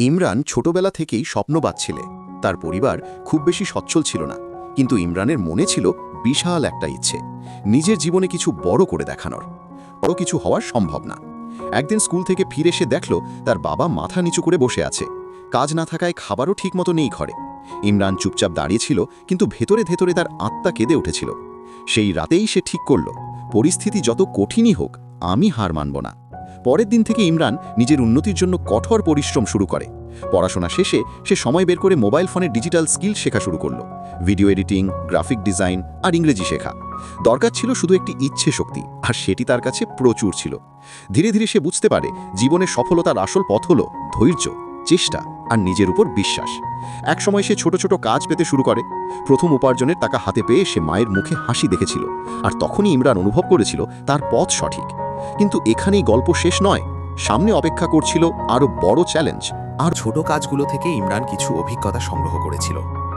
ইমরান ছোটবেলা থেকেই স্বপ্নবাজ ছেলে। তার পরিবার খুব বেশি সচ্ছল ছিল না, কিন্তু ইমরানের মনে ছিল বিশাল একটা ইচ্ছে, নিজের জীবনে কিছু বড় করে দেখানোর। বড় কিছু হওয়া সম্ভব না। একদিন স্কুল থেকে ফিরে এসে দেখল তার বাবা মাথা নিচু করে বসে আছে, কাজ না থাকায় খাবারও ঠিকমতো নেই ঘরে। ইমরান চুপচাপ দাঁড়িয়েছিল, কিন্তু ভেতরে ভেতরে তার আত্মা কেঁদে উঠেছিল। সেই রাতেই সে ঠিক করল, পরিস্থিতি যত কঠিনই হোক, আমি হার মানব না। পরের দিন থেকে ইমরান নিজের উন্নতির জন্য কঠোর পরিশ্রম শুরু করে। পড়াশোনা শেষে সে সময় বের করে মোবাইল ফোনে ডিজিটাল স্কিল শেখা শুরু করলো। ভিডিও এডিটিং, গ্রাফিক ডিজাইন আর ইংরেজি শেখা। দরকার ছিল শুধু একটি ইচ্ছে শক্তি, আর সেটি তার কাছে প্রচুর ছিল। ধীরে ধীরে সে বুঝতে পারে জীবনের সফলতার আসল পথ হল ধৈর্য, চেষ্টা আর নিজের উপর বিশ্বাস। একসময় সে ছোট ছোট কাজ পেতে শুরু করে। প্রথম উপার্জনের টাকা হাতে পেয়ে সে মায়ের মুখে হাসি দেখেছিল, আর তখনই ইমরান অনুভব করেছিল তার পথ সঠিক। কিন্তু এখানেই গল্প শেষ নয়, সামনে অপেক্ষা করছিল আরও বড় চ্যালেঞ্জ। আর ছোট কাজগুলো থেকে ইমরান কিছু অভিজ্ঞতা সংগ্রহ করেছিল,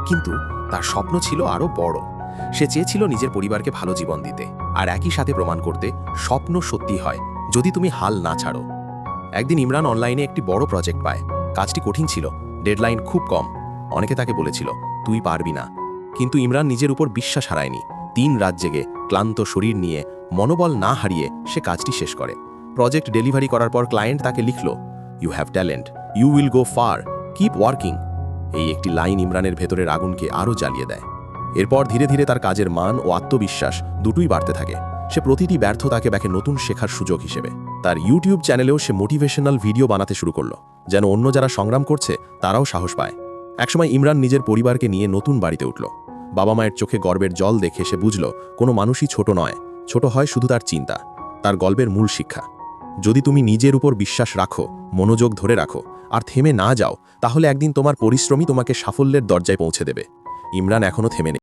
কিন্তু তার স্বপ্ন ছিল আরও বড়। সে চেয়েছিল নিজের পরিবারকে ভালো জীবন দিতে, আর একই সাথে প্রমাণ করতে স্বপ্ন সত্যি হয় যদি তুমি হাল না ছাড়ো। একদিন ইমরান অনলাইনে একটি বড় প্রজেক্ট পায়। কাজটি কঠিন ছিল, ডেডলাইন খুব কম। অনেকে তাকে বলেছিল তুই পারবি না, কিন্তু ইমরান নিজের উপর বিশ্বাস হারায়নি। 3 রাত জেগে ক্লান্ত শরীর নিয়ে মনোবল না হারিয়ে সে কাজটি শেষ করে। প্রজেক্ট ডেলিভারি করার পর ক্লায়েন্ট তাকে লিখল, you have talent, you will go far, keep working. এই একটি লাইন ইমরানের ভেতরের আগুনকে আরও জ্বালিয়ে দেয়। এরপর ধীরে ধীরে তার কাজের মান ও আত্মবিশ্বাস দুটোই বাড়তে থাকে। সে প্রতিটি ব্যর্থতাকে দেখে নতুন শেখার সুযোগ হিসেবে। তার ইউটিউব চ্যানেলেও সে মোটিভেশনাল ভিডিও বানাতে শুরু করলো, যেন অন্য যারা সংগ্রাম করছে তারাও সাহস পায়। একসময় ইমরান নিজের পরিবারকে নিয়ে নতুন বাড়িতে উঠল। বাবা মায়ের চোখে গর্বের জল দেখে সে বুঝল কোনো মানুষই ছোট নয়, ছোট হয় শুধু তার চিন্তা। তার গল্পের মূল শিক্ষা, যদি তুমি নিজের উপর বিশ্বাস রাখো, মনোযোগ ধরে রাখো আর থেমে না যাও, তাহলে একদিন তোমার পরিশ্রমই তোমাকে সাফল্যের দরজায় পৌঁছে দেবে। ইমরান এখনও থেমে নেই।